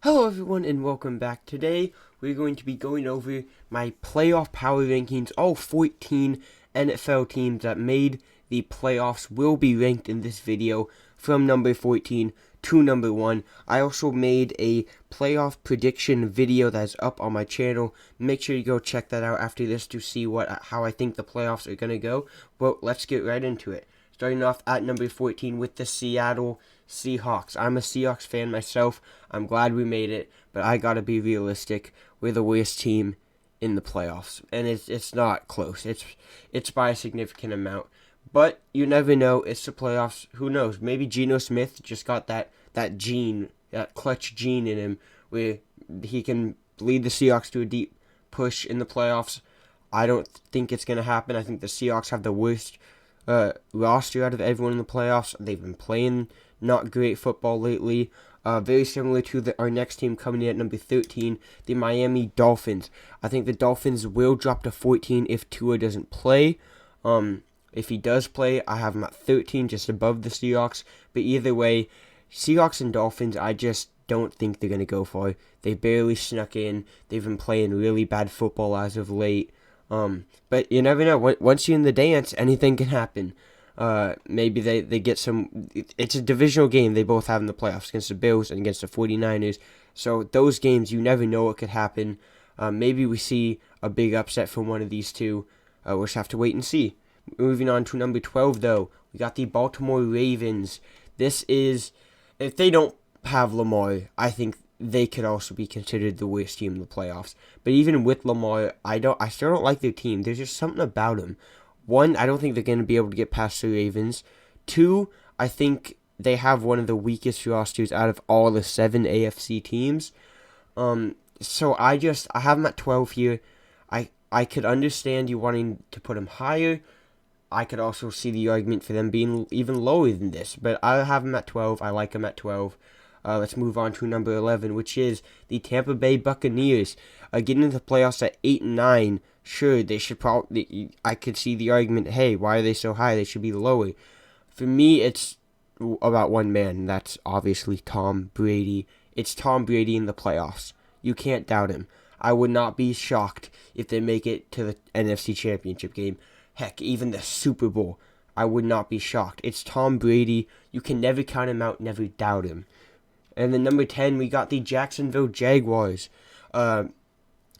Hello everyone and welcome back. Today we're going to be going over my playoff power rankings. All 14 NFL teams that made the playoffs will be ranked in this video from number 14 to number 1. I also made a playoff prediction video that's up on my channel. Make sure you go check that out after this to see how I think the playoffs are going to go. Well, let's get right into it. Starting off at number 14 with the Seattle Seahawks. I'm a Seahawks fan myself. I'm glad we made it, but I gotta be realistic. We're the worst team in the playoffs, and it's not close. It's by a significant amount. But you never know. It's the playoffs. Who knows? Maybe Geno Smith just got that gene, that clutch gene in him, where he can lead the Seahawks to a deep push in the playoffs. I don't think it's gonna happen. I think the Seahawks have the worst roster out of everyone in the playoffs. They've been playing not great football lately. Very similar to our next team coming in at number 13, the Miami Dolphins. I think the Dolphins will drop to 14 if Tua doesn't play. If he does play, I have him at 13, just above the Seahawks. But either way, Seahawks and Dolphins, I just don't think they're going to go far. They barely snuck in. They've been playing really bad football as of late. But you never know. Once you're in the dance, anything can happen. Maybe they get some. It's a divisional game they both have in the playoffs against the Bills and against the 49ers. So those games, you never know what could happen. Maybe we see a big upset from one of these two. We'll just have to wait and see. Moving on to number 12, though, we got the Baltimore Ravens. This is, if they don't have Lamar, I think they could also be considered the worst team in the playoffs. But even with Lamar, I still don't like their team. There's just something about them. One, I don't think they're going to be able to get past the Ravens. Two, I think they have one of the weakest rosters out of all the 7 AFC teams. So I have them at 12 here. I could understand you wanting to put them higher. I could also see the argument for them being even lower than this. But I have them at 12. I like them at 12. Let's move on to number 11, which is the Tampa Bay Buccaneers. Getting into the playoffs at 8 and 9. Sure, they should probably. I could see the argument, hey, why are they so high? They should be lower. For me, it's about one man, and that's obviously Tom Brady. It's Tom Brady in the playoffs. You can't doubt him. I would not be shocked if they make it to the NFC Championship game. Heck, even the Super Bowl. I would not be shocked. It's Tom Brady. You can never count him out, never doubt him. And then number 10, we got the Jacksonville Jaguars.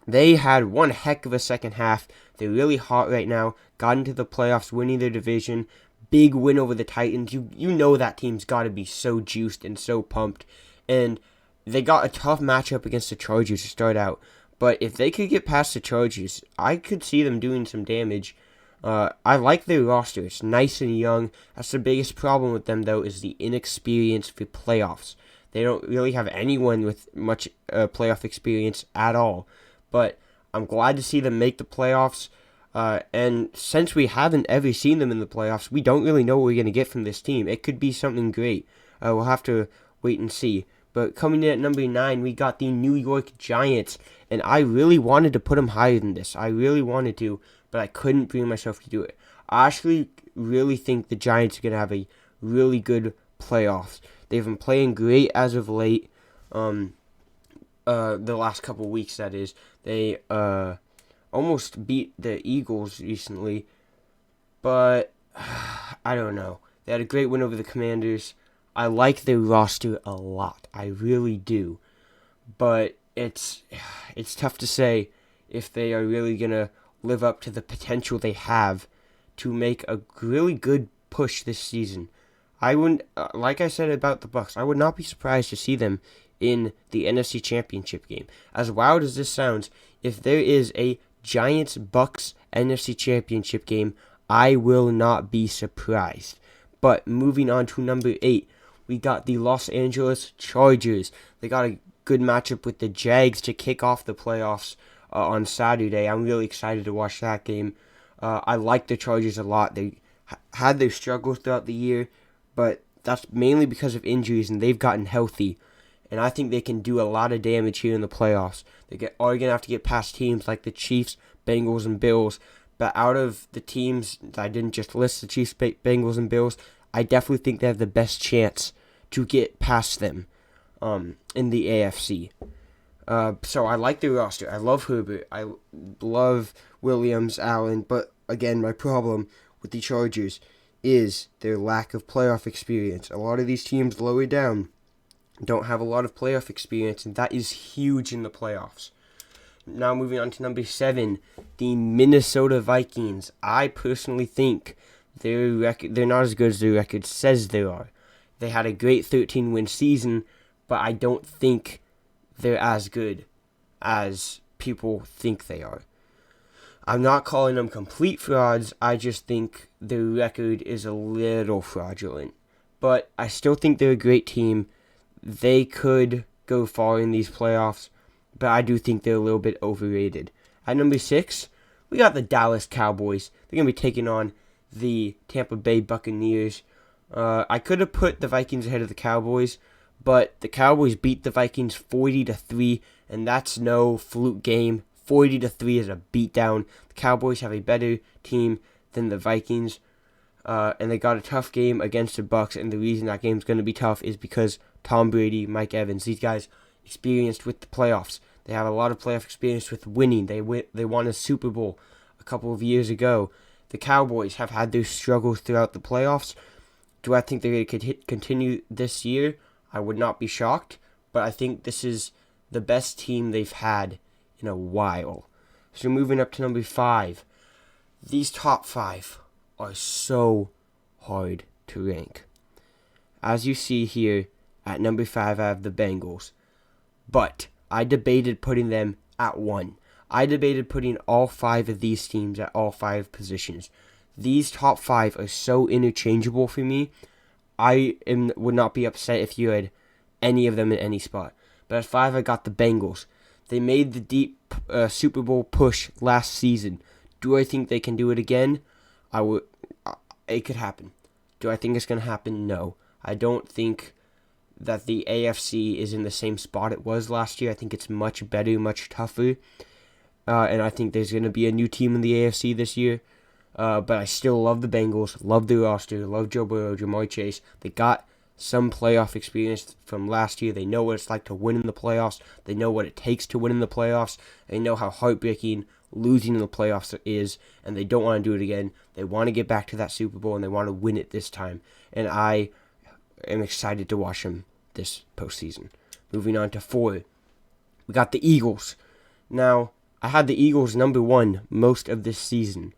They had one heck of a second half. They're really hot right now. Got into the playoffs, winning their division. Big win over the Titans. You know that team's got to be so juiced and so pumped. And they got a tough matchup against the Chargers to start out. But if they could get past the Chargers, I could see them doing some damage. I like their roster. It's nice and young. That's the biggest problem with them, though, is the inexperience for playoffs. They don't really have anyone with much playoff experience at all. But I'm glad to see them make the playoffs. And since we haven't ever seen them in the playoffs, we don't really know what we're going to get from this team. It could be something great. We'll have to wait and see. But coming in at number 9, we got the New York Giants. And I really wanted to put them higher than this. I really wanted to, but I couldn't bring myself to do it. I actually really think the Giants are going to have a really good playoffs. They've been playing great as of late. The last couple of weeks, that is. They almost beat the Eagles recently, but I don't know. They had a great win over the Commanders. I like their roster a lot. I really do. But it's tough to say if they are really going to live up to the potential they have to make a really good push this season. I wouldn't, like I said about the Bucks, I would not be surprised to see them in the NFC Championship game. As wild as this sounds, if there is a Giants-Bucks NFC Championship game, I will not be surprised. But moving on to number 8, we got the Los Angeles Chargers. They got a good matchup with the Jags to kick off the playoffs on Saturday. I'm really excited to watch that game. I like the Chargers a lot. They had their struggles throughout the year, but that's mainly because of injuries, and they've gotten healthy. And I think they can do a lot of damage here in the playoffs. Are going to have to get past teams like the Chiefs, Bengals, and Bills. But out of the teams, I didn't just list the Chiefs, Bengals, and Bills, I definitely think they have the best chance to get past them. in the AFC. So I like the roster. I love Herbert. I love Williams, Allen. But again, my problem with the Chargers is their lack of playoff experience. A lot of these teams lower down don't have a lot of playoff experience, and that is huge in the playoffs. Now moving on to number 7, the Minnesota Vikings. I personally think they're not as good as their record says they are. They had a great 13-win season, but I don't think they're as good as people think they are. I'm not calling them complete frauds. I just think their record is a little fraudulent. But I still think they're a great team. They could go far in these playoffs, but I do think they're a little bit overrated. At number 6, we got the Dallas Cowboys. They're going to be taking on the Tampa Bay Buccaneers. I could have put the Vikings ahead of the Cowboys, but the Cowboys beat the Vikings 40-3, and that's no fluke game. 40-3 is a beatdown. The Cowboys have a better team than the Vikings, and they got a tough game against the Bucs. And the reason that game's going to be tough is because Tom Brady, Mike Evans, these guys experienced with the playoffs. They have a lot of playoff experience with winning. They won a Super Bowl a couple of years ago. The Cowboys have had their struggles throughout the playoffs. Do I think they're going to continue this year? I would not be shocked, but I think this is the best team they've had in a while. So moving up to number 5. These top 5 are so hard to rank. As you see here, at number 5 I have the Bengals. But I debated putting them at 1. I debated putting all 5 of these teams at all 5 positions. These top 5 are so interchangeable for me. Would not be upset if you had any of them in any spot. But at 5, I got the Bengals. They made the deep Super Bowl push last season. Do I think they can do it again? It could happen. Do I think it's going to happen? No. I don't think that the AFC is in the same spot it was last year. I think it's much better, much tougher. And I think there's going to be a new team in the AFC this year. But I still love the Bengals, love the roster, love Joe Burrow, Jamar Chase. They got some playoff experience from last year. They know what it's like to win in the playoffs. They know what it takes to win in the playoffs. They know how heartbreaking losing in the playoffs is, and they don't want to do it again. They want to get back to that Super Bowl, and they want to win it this time. And I am excited to watch them this postseason. Moving on to 4, we got the Eagles. Now, I had the Eagles number 1 most of this season,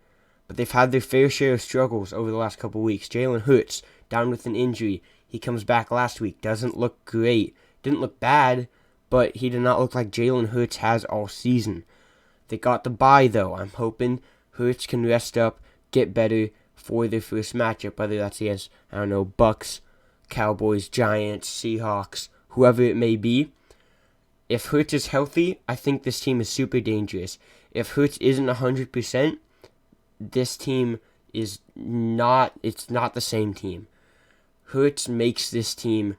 but they've had their fair share of struggles over the last couple weeks. Jalen Hurts, down with an injury. He comes back last week. Doesn't look great. Didn't look bad, but he did not look like Jalen Hurts has all season. They got the bye, though. I'm hoping Hurts can rest up, get better for their first matchup, whether that's against, Bucks, Cowboys, Giants, Seahawks, whoever it may be. If Hurts is healthy, I think this team is super dangerous. If Hurts isn't 100%, this team is not the same team. Hurts makes this team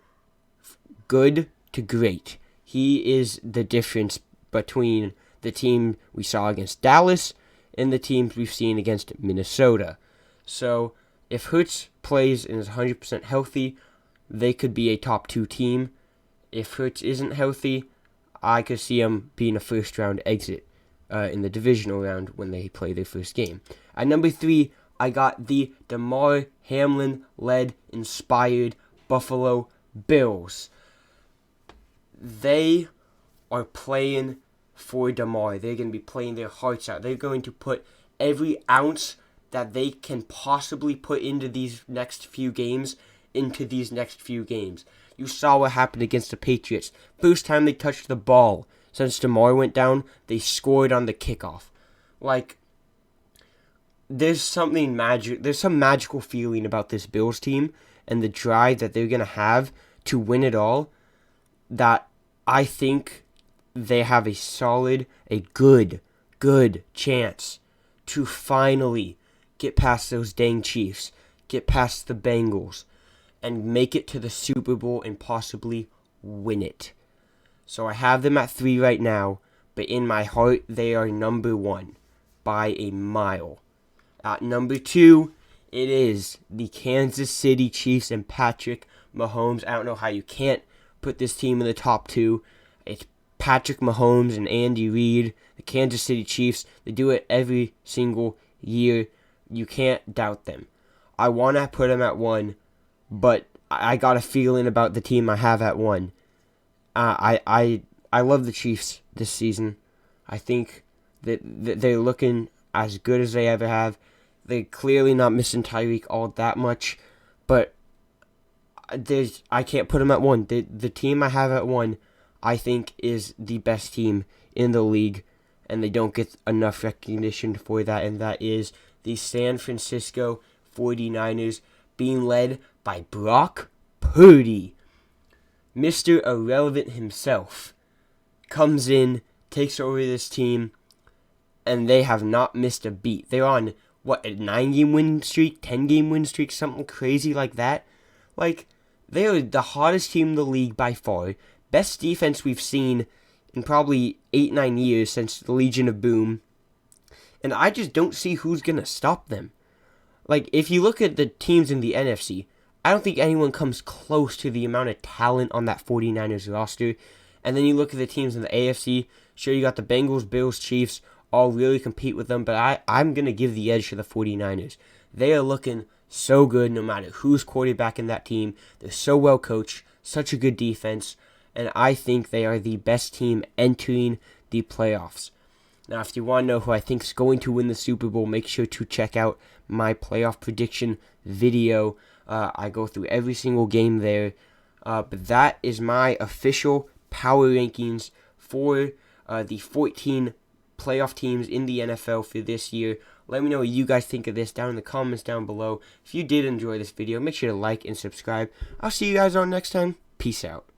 good to great. He is the difference between the team we saw against Dallas and the teams we've seen against Minnesota. So if Hurts plays and is 100% healthy, they could be a top 2 team. If Hurts isn't healthy, I could see him being a first round exit in the divisional round when they play their first game. At number 3, I got the Damar Hamlin-led, inspired Buffalo Bills. They are playing for Damar. They're going to be playing their hearts out. They're going to put every ounce that they can possibly put into these next few games. You saw what happened against the Patriots. First time they touched the ball since Damar went down, they scored on the kickoff. There's some magical feeling about this Bills team and the drive that they're going to have to win it all, that I think they have a good chance to finally get past those dang Chiefs, get past the Bengals, and make it to the Super Bowl and possibly win it. So I have them at 3 right now, but in my heart, they are number 1 by a mile. At number 2, it is the Kansas City Chiefs and Patrick Mahomes. I don't know how you can't put this team in the top 2. It's Patrick Mahomes and Andy Reid, the Kansas City Chiefs. They do it every single year. You can't doubt them. I want to put them at 1, but I got a feeling about the team I have at 1. I love the Chiefs this season. I think that they're looking as good as they ever have. They're clearly not missing Tyreek all that much, but I can't put them at 1. The team I have at 1, I think, is the best team in the league, and they don't get enough recognition for that, and that is the San Francisco 49ers, being led by Brock Purdy. Mr. Irrelevant himself comes in, takes over this team, and they have not missed a beat. They're on, what, a 9-game win streak, 10-game win streak, something crazy like that. Like, they are the hottest team in the league by far. Best defense we've seen in probably 8-9 years since the Legion of Boom. And I just don't see who's going to stop them. Like, if you look at the teams in the NFC, I don't think anyone comes close to the amount of talent on that 49ers roster. And then you look at the teams in the AFC. Sure, you got the Bengals, Bills, Chiefs, all really compete with them. But I'm going to give the edge to the 49ers. They are looking so good no matter who's quarterback in that team. They're so well coached, such a good defense. And I think they are the best team entering the playoffs. Now, if you want to know who I think is going to win the Super Bowl, make sure to check out my playoff prediction video. I go through every single game there. But that is my official power rankings for the 14 playoff teams in the NFL for this year. Let me know what you guys think of this down in the comments down below. If you did enjoy this video, make sure to like and subscribe. I'll see you guys on next time. Peace out.